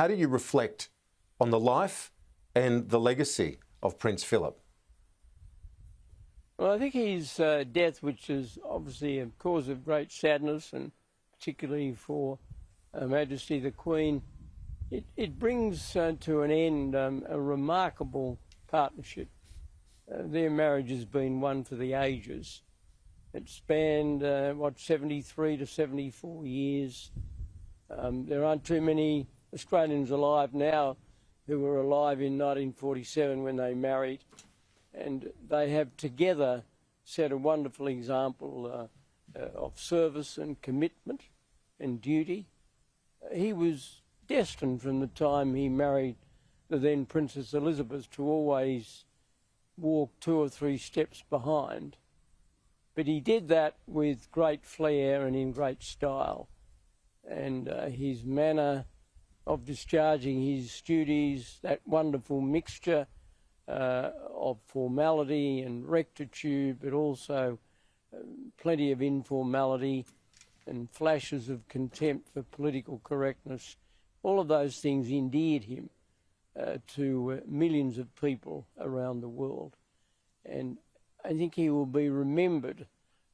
How do you reflect on the life and the legacy of Prince Philip? Well, I think his death, which is obviously a cause of great sadness, and particularly for Her Majesty the Queen, it brings to an end a remarkable partnership. Their marriage has been one for the ages. It spanned, 73 to 74 years. There aren't too many Australians alive now who were alive in 1947 when they married, and they have together set a wonderful example of service and commitment and duty. He was destined from the time he married the then Princess Elizabeth to always walk 2 or 3 steps behind. But he did that with great flair and in great style. And his manner of discharging his duties, that wonderful mixture of formality and rectitude, but also plenty of informality and flashes of contempt for political correctness, all of those things endeared him to millions of people around the world. And I think he will be remembered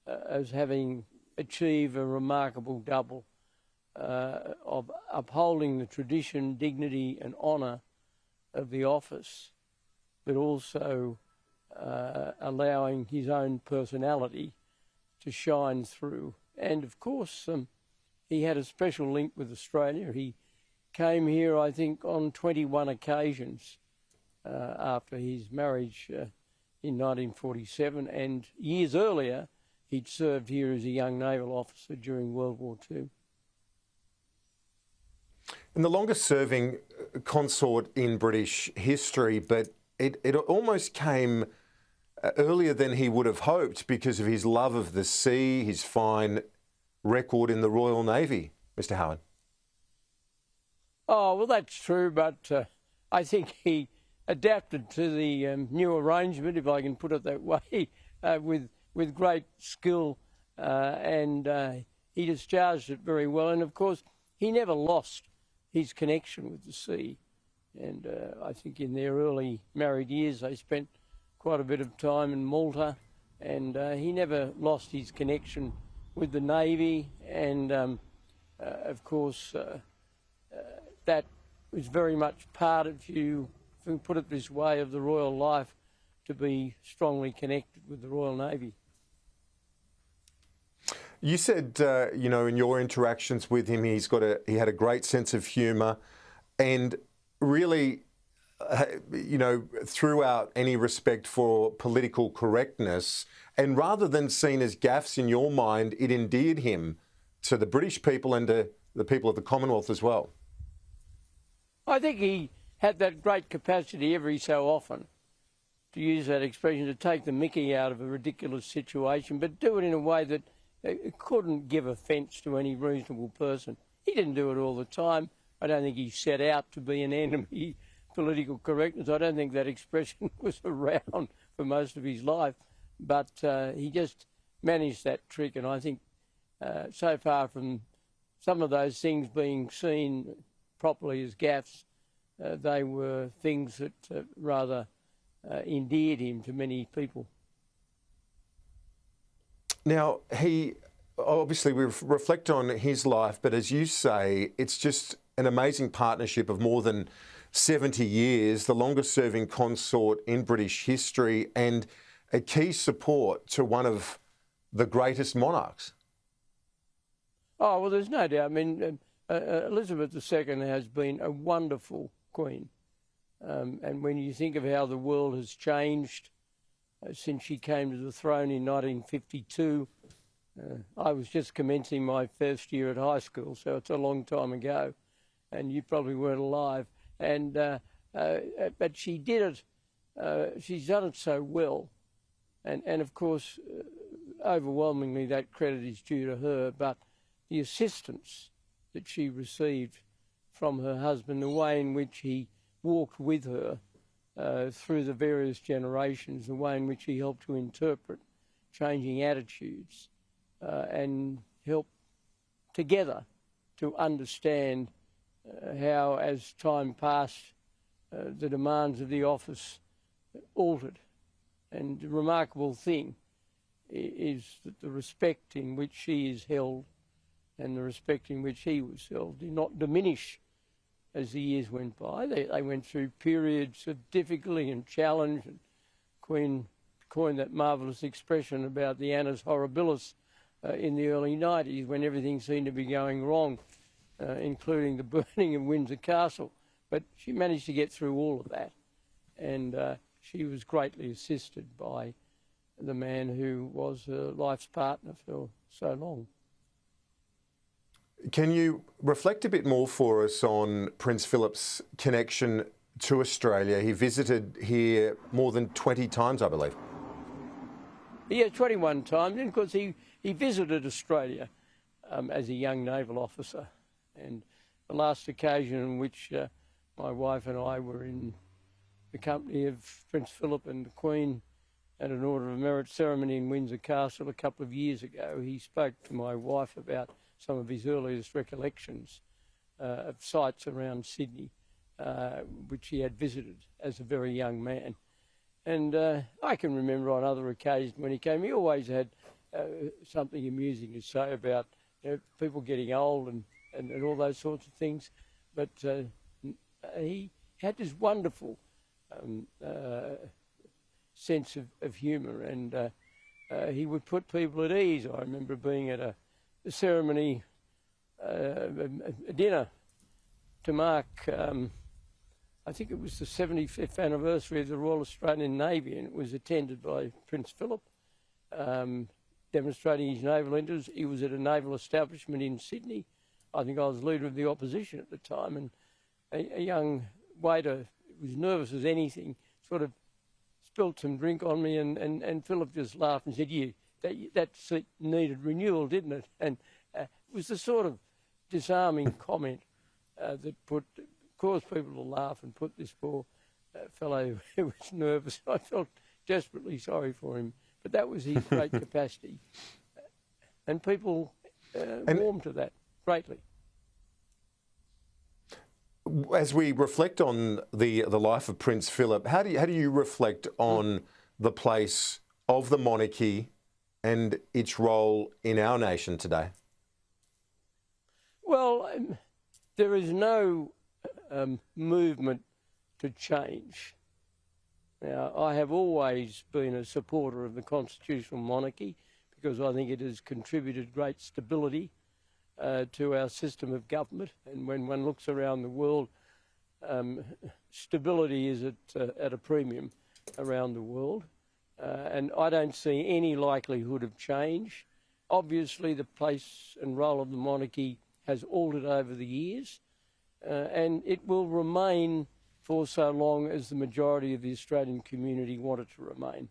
as having achieved a remarkable double of upholding the tradition, dignity and honour of the office, but also allowing his own personality to shine through. And of course, he had a special link with Australia. He came here, I think, on 21 occasions after his marriage in 1947, and years earlier he'd served here as a young naval officer during World War II. And the longest serving consort in British history, but it almost came earlier than he would have hoped because of his love of the sea, his fine record in the Royal Navy, Mr. Howard. Oh, well, that's true, but I think he adapted to the new arrangement, if I can put it that way, with great skill, and he discharged it very well. And of course, he never lost his connection with the sea. And I think in their early married years, they spent quite a bit of time in Malta, and he never lost his connection with the Navy. And of course, that was very much part of, if we put it this way, of the royal life, to be strongly connected with the Royal Navy. You said, in your interactions with him, he had a great sense of humour, and really, threw out any respect for political correctness. And rather than seen as gaffes in your mind, it endeared him to the British people and to the people of the Commonwealth as well. I think he had that great capacity every so often, to use that expression, to take the mickey out of a ridiculous situation, but do it in a way that it couldn't give offence to any reasonable person. He didn't do it all the time. I don't think he set out to be an enemy political correctness. I don't think that expression was around for most of his life, but he just managed that trick. And I think so far from some of those things being seen properly as gaffes, they were things that rather endeared him to many people. Now, he obviously, we reflect on his life, but as you say, it's just an amazing partnership of more than 70 years, the longest serving consort in British history, and a key support to one of the greatest monarchs. Oh, well, there's no doubt. I mean, Elizabeth II has been a wonderful queen. And when you think of how the world has changed since she came to the throne in 1952, I was just commencing my first year at high school, so it's a long time ago, and you probably weren't alive. And but she did it. She's done it so well, and of course, overwhelmingly that credit is due to her. But the assistance that she received from her husband, the way in which he walked with her through the various generations, the way in which he helped to interpret changing attitudes and help together to understand how as time passed, the demands of the office altered. And the remarkable thing is that the respect in which she is held and the respect in which he was held did not diminish as the years went by. They went through periods of difficulty and challenge, and Queen coined that marvellous expression about the annus horribilis in the early 90s, when everything seemed to be going wrong, including the burning of Windsor Castle. But she managed to get through all of that, and she was greatly assisted by the man who was her life's partner for so long. Can you reflect a bit more for us on Prince Philip's connection to Australia? He visited here more than 20 times, I believe. Yeah, 21 times, and of course he visited Australia as a young naval officer. And the last occasion in which my wife and I were in the company of Prince Philip and the Queen at an Order of Merit ceremony in Windsor Castle a couple of years ago, he spoke to my wife about some of his earliest recollections of sites around Sydney, which he had visited as a very young man. And I can remember on other occasions when he came, he always had something amusing to say about people getting old and all those sorts of things. But he had this wonderful sense of humour, and he would put people at ease. I remember being at a ceremony, a dinner to mark, I think it was the 75th anniversary of the Royal Australian Navy, and it was attended by Prince Philip, demonstrating his naval interest. He was at a naval establishment in Sydney. I think I was leader of the opposition at the time, and a young waiter was nervous as anything, sort of spilt some drink on me, and Philip just laughed and said, "Yeah, that seat needed renewal, didn't it?" And it was the sort of disarming comment that caused people to laugh and put this poor fellow who was nervous. I felt desperately sorry for him, but that was his great capacity. And people warmed to that greatly. As we reflect on the life of Prince Philip, how do you reflect on the place of the monarchy and its role in our nation today? Well, there is no movement to change. Now, I have always been a supporter of the constitutional monarchy because I think it has contributed great stability to our system of government. And when one looks around the world, stability is at a premium around the world. And I don't see any likelihood of change. Obviously, the place and role of the monarchy has altered over the years, and it will remain for so long as the majority of the Australian community want it to remain.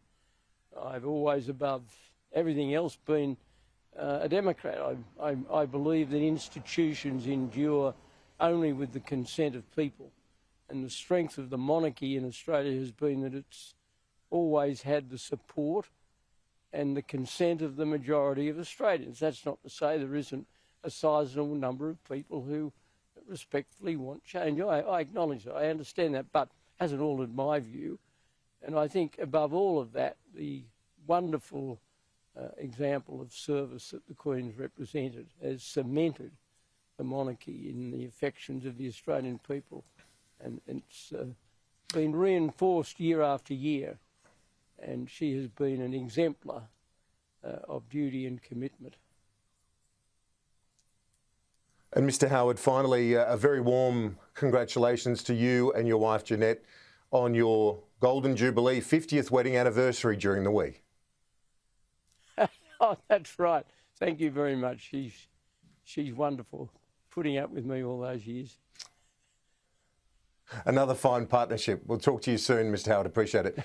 I've always, above everything else, been a Democrat. I believe that institutions endure only with the consent of people, and the strength of the monarchy in Australia has been that it's always had the support and the consent of the majority of Australians. That's not to say there isn't a sizable number of people who respectfully want change. I acknowledge that, I understand that, but hasn't altered my view. And I think above all of that, the wonderful example of service that the Queen's represented has cemented the monarchy in the affections of the Australian people. And it's been reinforced year after year. And she has been an exemplar of duty and commitment. And Mr. Howard, finally, a very warm congratulations to you and your wife Jeanette on your Golden Jubilee 50th wedding anniversary during the week. Oh, that's right. Thank you very much. She's wonderful, putting up with me all those years. Another fine partnership. We'll talk to you soon, Mr. Howard. Appreciate it.